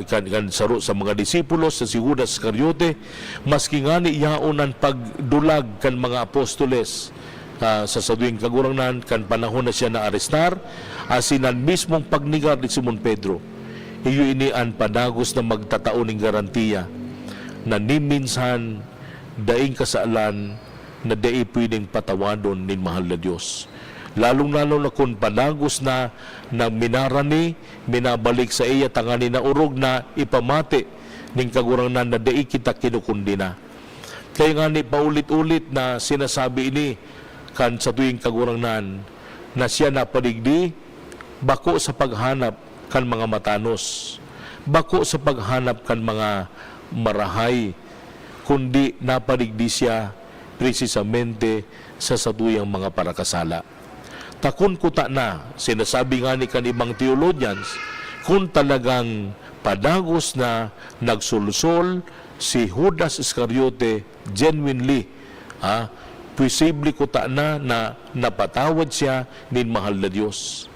kan saro sa mga disipulos sa si Judas Iscariote, maski nga ni yaon ang pagdulag kan mga apostoles sa saduing kagurangnan kan panahon na siya na arestar, asin ang mismong pagnigar ni Simon Pedro. Iyo ini ang padagos na magtatao ng garantiya na niminsan daing kasaalan na dai pwedeng patawadon nin mahal na Diyos. Lalong-lalo na kung padagos na minarani, minabalik sa iya tangani na urog na ipamati ning kagurangnan na dai kita kinukundina. Kaya nga ni paulit-ulit na sinasabi ini kan sa tuwing kagurangnan na siya napadigdi bako sa paghanap kan mga matanos, bako sa paghanap kan mga marahay, kundi napadigdi siya precisamente sa satuyang mga parakasala. Takon kuta na, sinasabi nga ni kanibang theologians, kung talagang padagos na nagsulsol si Judas Iscariote genuinely, posible kuta na napatawad siya nin mahal na Diyos.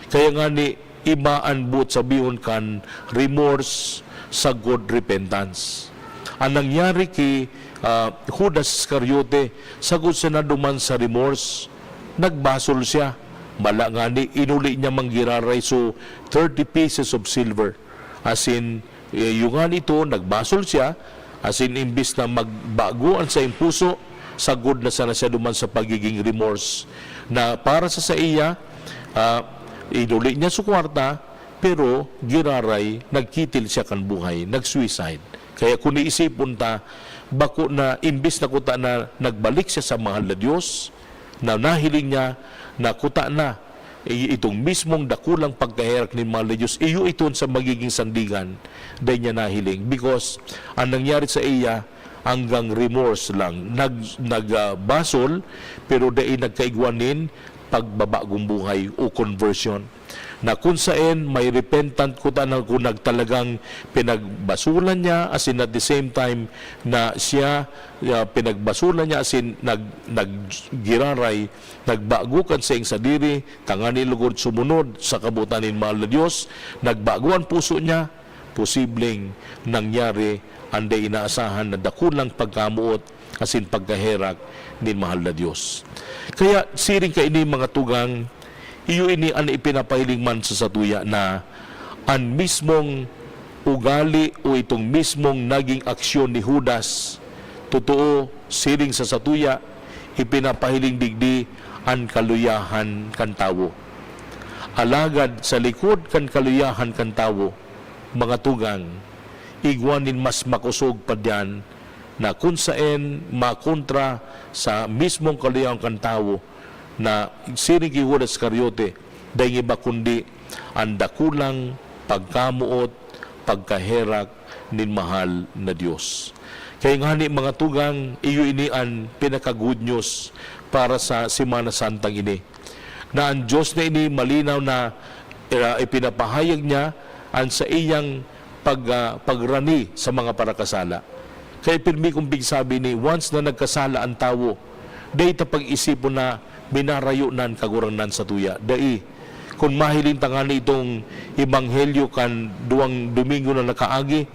Kaya nga ni iba ang buot sabihin kan remorse sa good repentance. Ang nangyari kay Judas Iscariote, sagod siya na duman sa remorse, nagbasol siya. Mala nga ni, inuli niya manggiraray so 30 pieces of silver. As in, yung nga nito, nagbasol siya, as in, imbis na magbaguan sa impuso, sagod na sana siya duman sa pagiging remorse. na para sa iya iduli niya sa kwarta pero giraray nagkitil siya kan buhay, nag-suicide. Kaya kung iisipon ta, bako na imbis na kuta na nagbalik siya sa mahal na Diyos, na nahiling niya na kuta na itong mismong dakulang pagkaherak ni mahal na Diyos, iyo ito sa magiging sandigan dahil niya nahiling. Because ang nangyari sa iya, hanggang remorse lang. Nagbasol, pero dahil nagkaigwanin, pagbabagong buhay o conversion. Na kung saan may repentant kuta na kung nagtalagang pinagbasulan niya, as in at the same time na siya pinagbasulan niya, as in naggiraray, nagbagukan sa iyong sadiri, tangani lugod sumunod sa kabutan ni mahal na Diyos, nagbaguan puso niya, posibleng nangyari anday inaasahan na dakulang pagkamuot asin pagkaherak ni mahal na Diyos. Kaya siring ka ini mga tugang, iyo ini ang ipinapahiling man sa satuya na ang mismong ugali o itong mismong naging aksyon ni Judas, totoo siring sa satuya, ipinapahiling digdi ang kaluyahan kan tawo. Alagad sa likod kan kaluyahan kan tawo, mga tugang, igwanin mas makusog pa diyan na kung saan makontra sa mismong kaluyahan kan tawo na siring kay Judas Iscariote, dahil iba kundi ang dakulang pagkamuot, pagkaherak ni mahal na Diyos. Kaya nga ni mga tugang, iyo ini ang pinaka-good news para sa Semana Santang ini. Na ang Diyos na ini malinaw na ipinapahayag niya ang sa iyang pagrani sa mga parakasala. Kaya pirmi kong bigsabi ni, once na nagkasala ang tao, dahi pag-isipon na minarayo nan kaguranan sa tuya. Dahi, kung mahiling tangani itong ebanghelyo kan 2 Domingo na nakaagi,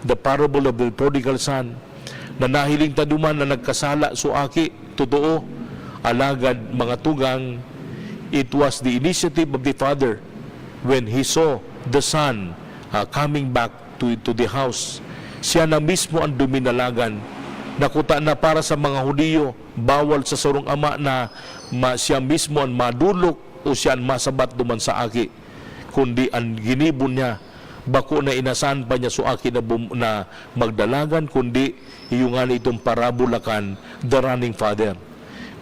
the parable of the prodigal son, na nahiling taduman na nagkasala so aki, totoo, alagad mga tugang, it was the initiative of the father when he saw the son coming back to the house. Siya na mismo ang duminalagan. Nakuta na para sa mga Hudiyo, bawal sa sarong ama na siya mismo ang madulok o siya ang masabat duman sa aki. Kundi ang ginibon niya, bako na inasan pa niya so aki na magdalagan, kundi iyungan itong parabulakan, the running father.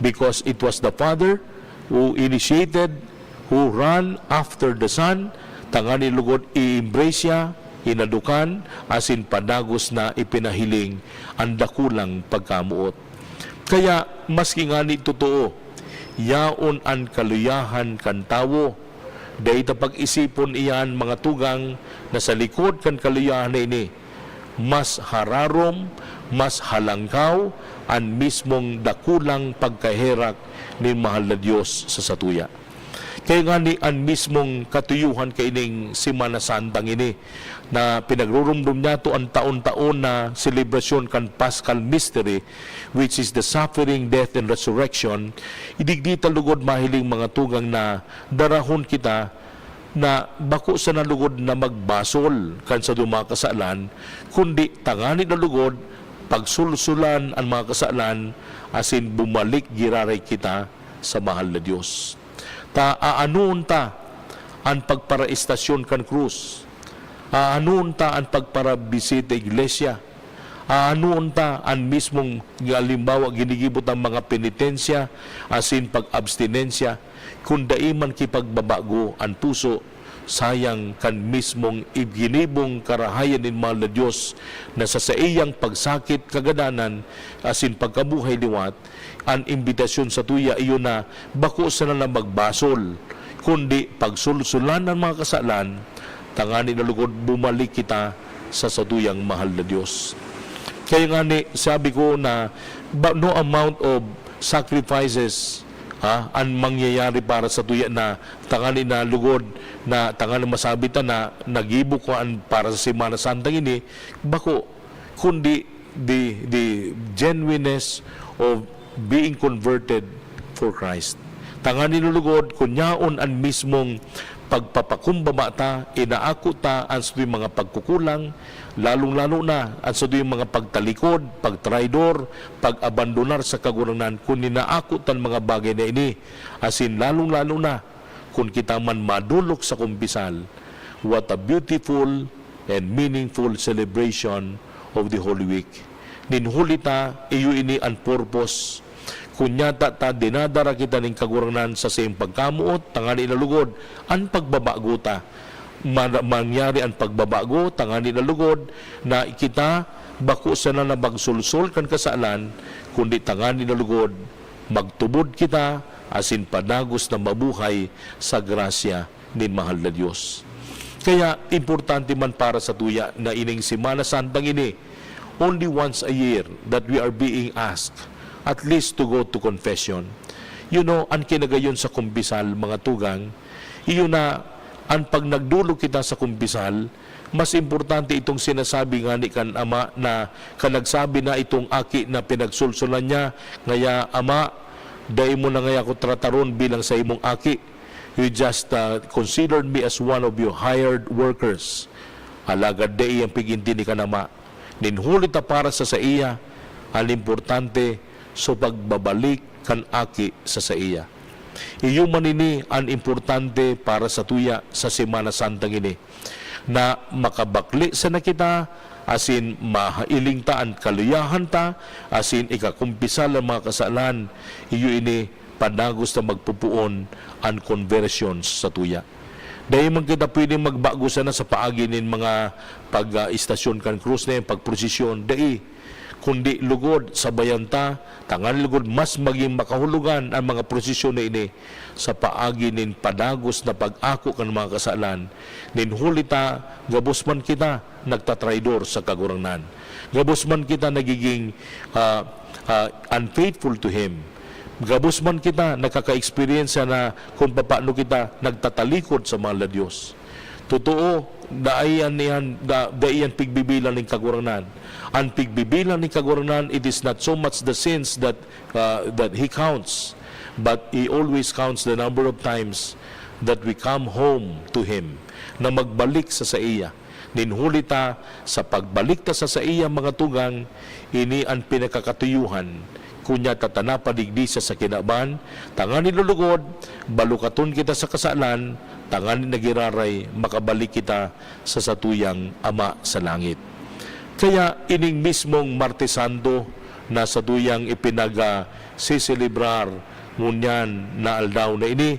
Because it was the father who initiated, who ran after the son, tangani lugod i-embrace siya, hinadukan, asin padagos na ipinahiling ang dakulang pagkamuot. Kaya maski nga ni totoo, yaon ang kaluyahan kan tawo, dahil pag-isipon iyan mga tugang na sa likod kan kaluyahan na ini, mas hararom, mas halangkaw ang mismong dakulang pagkaherak ni mahal na Diyos sa satuya. Kaya nga ni ang mismong katuyuhan kaining Semana Santang ini na pinagrurumdum niya to ang taon-taon na selebrasyon kan Paschal Mystery, which is the suffering, death, and resurrection. Idigdita lugod mahiling mga tugang na darahon kita na bako sa nalugod na magbasol kan sa dumakasalan, kundi tangani na lugod pagsulsulan ang mga kasalan asin bumalik giraray kita sa mahal na Diyos. Aanuon ta ang pagparaistasyon kan krus. Aanuon ta ang pagparabisita iglesia. Aanuon ta ang mismong halimbawa ginigibot ang mga penitensya asin pag-abstinensya. Kung daiman kipagbabago ang puso, sayang kan mismong iginibong karahayan ni mahal na Diyos na sa iyang pagsakit kagadanan asin pagkabuhay liwat, ang imbitasyon sa tuya iyo na bako sa na magbasol, kundi pagsulsulan ng mga kasalan, tangani na lugod bumalik kita sa satuyang mahal na Diyos. Kaya nga ni sabi ko na no amount of sacrifices ang mangyayari para sa tuya na tangani na lugod na tangani masabita na nagibo ko an para sa Semana Santang ini, bako kundi the genuineness of being converted for Christ. Tangani lugod kunyaon ang mismong pagpapakumbaba ta, inaako ta ang sa mga pagkukulang, lalong-lalo na ang sa mga pagtalikod, pagtraidor, pag-abandonar sa kaguranan, kung inaako tan mga bagay na ini, asin lalong-lalo na kung kita man madulok sa kumpisal. What a beautiful and meaningful celebration of the Holy Week. Ninhuli ta, iyo ini ang purpose. Kunyata ta dinadara kita ning kaguranan sa siyang pagkamuot, tangani na lugod, ang pagbabago ta. Mangyari ang pagbabago, tangani na lugod, na kita bako sa na nabagsulsol kan kasalan, kundi tangani na lugod, magtubod kita, asin padagos na mabuhay sa grasya ni mahal na Diyos. Kaya importante man para sa tuya na ining Semana Santang ini, only once a year that we are being asked at least to go to confession. You know, ang kinagayon sa kumpisal, mga tugang, iyon na, ang pag nagdulo kita sa kumpisal, mas importante itong sinasabi nga ni kan ama na kanagsabi na itong aki na pinagsulsulan niya, ngaya ama, dahil mo na ngaya ko trataron bilang sa imong aki. You just considered me as one of your hired workers. Alagad dahil ang piginti ni kanama. Ninhulit na para sa iya, ang importante, so pagbabalik kan aki sa iya. Iyo manini ang importante para sa tuya sa Semana Santang ini, na makabakli sa nakita, asin mahailing ta ang kaluyahan ta, asin ikakumpisal ang mga kasalan, iyo ini padagos na magpupuon ang conversions sa tuya. Dahil man kita pwede magbago sana sa paagi nin mga pag-istasyon kan krus na yung pagprosesyon, dahil kundi lugod sa bayanta, tangan lugod mas maging makahulugan ang mga prosesyon na ini sa paagi nin padagos na pag-ako kan mga kasalan. Ninhulita, gabos man kita nagtatraidor sa kaguranan. Gabos man kita nagiging unfaithful to Him. Gabos man kita nakaka-experience na kung paano kita nagtatalikod sa mahal na Diyos. Totoo, daiyan pigbibilan ng kaguranan. Ang pigbibilan ng kaguranan, it is not so much the sins that He counts, but He always counts the number of times that we come home to Him, na magbalik sa iya. Ninhulita, sa pagbalik ta sa iya, mga tugang, ini ang pinakakatuyuhan, kunya tatanapadigdi sa kinaban, tangani lulugod, balukaton kita sa kasalan, tangani nagiraray, makabalik kita sa satuyang Ama sa langit. Kaya ining mismong Martes Santo na satuyang ipinaga-siselebrar ngunyan na aldaw na ini,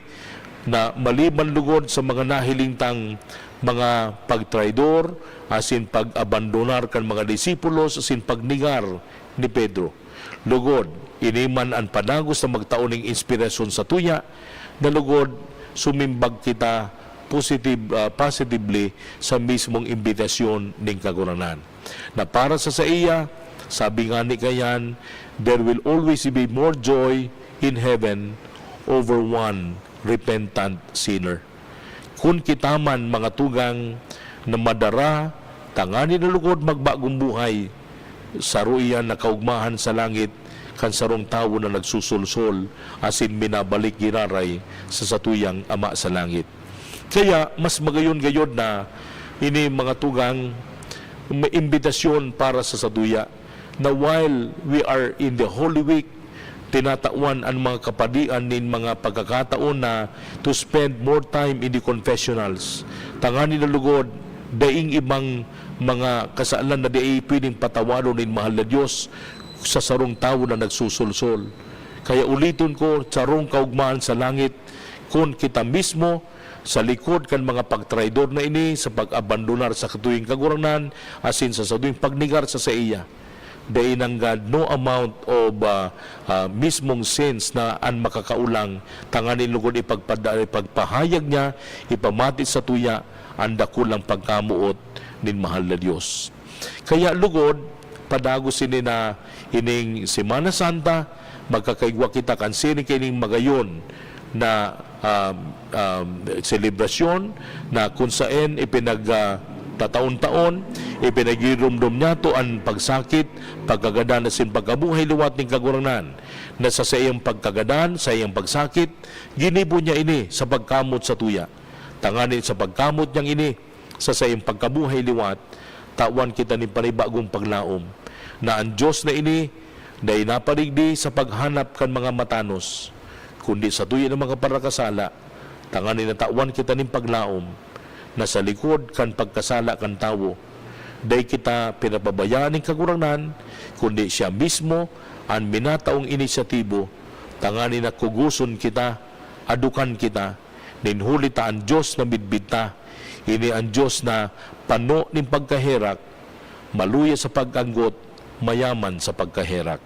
na maliban lugod sa mga nahilingtang mga pagtraidor, asin pag-abandonar kan mga disipulos, asin pagningar ni Pedro. Lugod, iniman ang padagos na magtaon ng inspirasyon sa tuya, na lugod, sumimbag kita positively sa mismong imbitasyon ng kaguranan. Na para sa iya, sabi nga ni kayan, there will always be more joy in heaven over one repentant sinner. Kung kita man, mga tugang, na madara, tangani na lugod magbagong buhay, saruiyan na kaugmahan sa langit, kan sarong tawo na nagsusulsol, asin minabalik giraray sa satuyang Ama sa langit. Kaya mas magayon-gayon na ini, mga tugang, may imbitasyon para sa satuya, na while we are in the Holy Week, tinatawan ang mga kapadian nin mga pagkakataon na to spend more time in the confessionals. Tangani na lugod, daing ibang mga kasalan na daing pwedeng patawaron nin mahal na Diyos sa sarong tao na nagsusulsol. Kaya ulitin ko, sarong kaugmaan sa langit, kung kita mismo sa likod kan mga pagtraidor na ini, sa pag-abandonar sa katuwing kaguranan, asin sa tuwing pagnigar sa iya. Dahil nang no amount of mismong sins na an makakaulang, tanganin lugod ipagpahayag niya, ipamati sa tuya, ang dakulang pagkamuot nin mahal na Diyos. Kaya lugod, padagos ini na ining Semana Santa, magkakaigwa kita kansining kining magayon na selebrasyon na kung saan tataon-taon, ipinagirumdum niya to ang pagsakit, pagkagadan na sin pagkabuhay luwat ng kaguranan, na sa iyang pagkagadan, sa iyang pagsakit, ginibo niya ini sa pagkamot sa tuya. Tanganin sa pagkamot niyang ini, sa sayang pagkabuhay liwat, tawan kita ni panibagong paglaom, na ang Diyos na ini, dahil naparigdi sa paghanap kan mga matanos, kundi sa tuyo ng mga parakasala, tanganin na tawan kita ni paglaom, na sa likod kan pagkasala kan tawo, dahil kita pinapabayaan ng kagurangan, kundi siya mismo ang minataong inisyatibo, tanganin na kuguson kita, adukan kita, ninhulita ang Diyos na midbita, ini ang Diyos na pano ng pagkaherak, maluya sa paganggot, mayaman sa pagkaherak.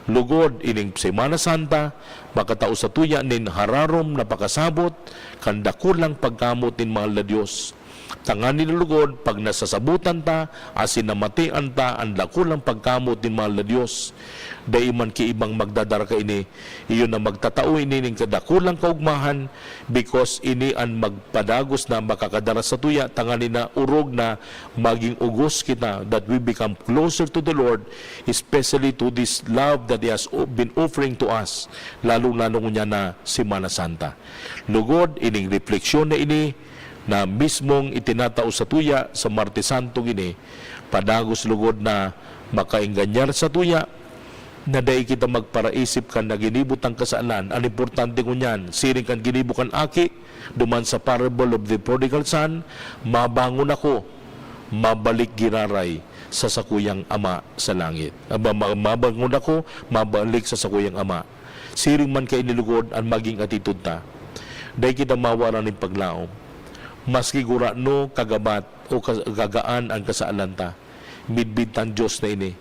Lugod ining Semana Santa, makatao sa tuya nin hararom na pakasabot, kandakulang pagkamot nin mahal na Diyos. Tanganin na lugod, pag nasasabutan ta, asin namatian ta, ang dakulang pagkamot nin mahal na Diyos. Dahil man kiibang magdadara ka ini, iyon na magtatao ini ning kadakulang kaugmahan, because ini ang magpadagos na makakadara sa tuya, tanganin na urog na maging ugos kita, that we become closer to the Lord, especially to this love that He has been offering to us, lalong-lalong niya na Semana Santa. Lugod, ining refleksyon na ini, na mismong itinatao sa tuya sa Martes Santo ini, padagos lugod na makainganyar sa tuya, na dahil kita magparaisip kan na ginibot ang kasalanan. Ang importante ko niyan, siring kan ginibot kan aki, duman sa parable of the prodigal son, mabangon ako, mabalik giraray sa sakuyang ama sa langit. Mabangon ako, mabalik sa sakuyang ama. Siring man kay nilugod ang maging atitude ta. Dahil kita mawara ng paglaom. Maski gurano, kagabat o gagaan ang kasaalan ta, midbid tan Diyos na ini.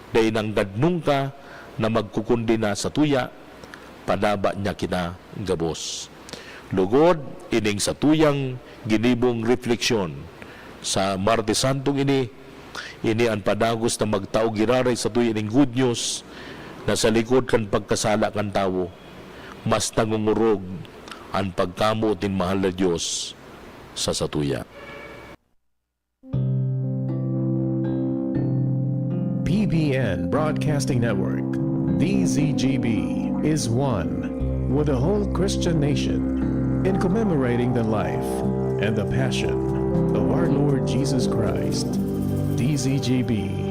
Dahil nang gadnong ka na magkukundi na sa tuya, padaba niya kita gabos. Lugod, ining sa tuyang ginibong refleksyon sa Martes Santong ini ang padagos na magtao giraray sa tuya ining good news na sa likod kan pagkasala kan tawo, mas nangungurog ang pagkamo tin mahal na Diyos sa satuya. PBN Broadcasting Network, DZGB, is one with the whole Christian nation in commemorating the life and the passion of our Lord Jesus Christ. DZGB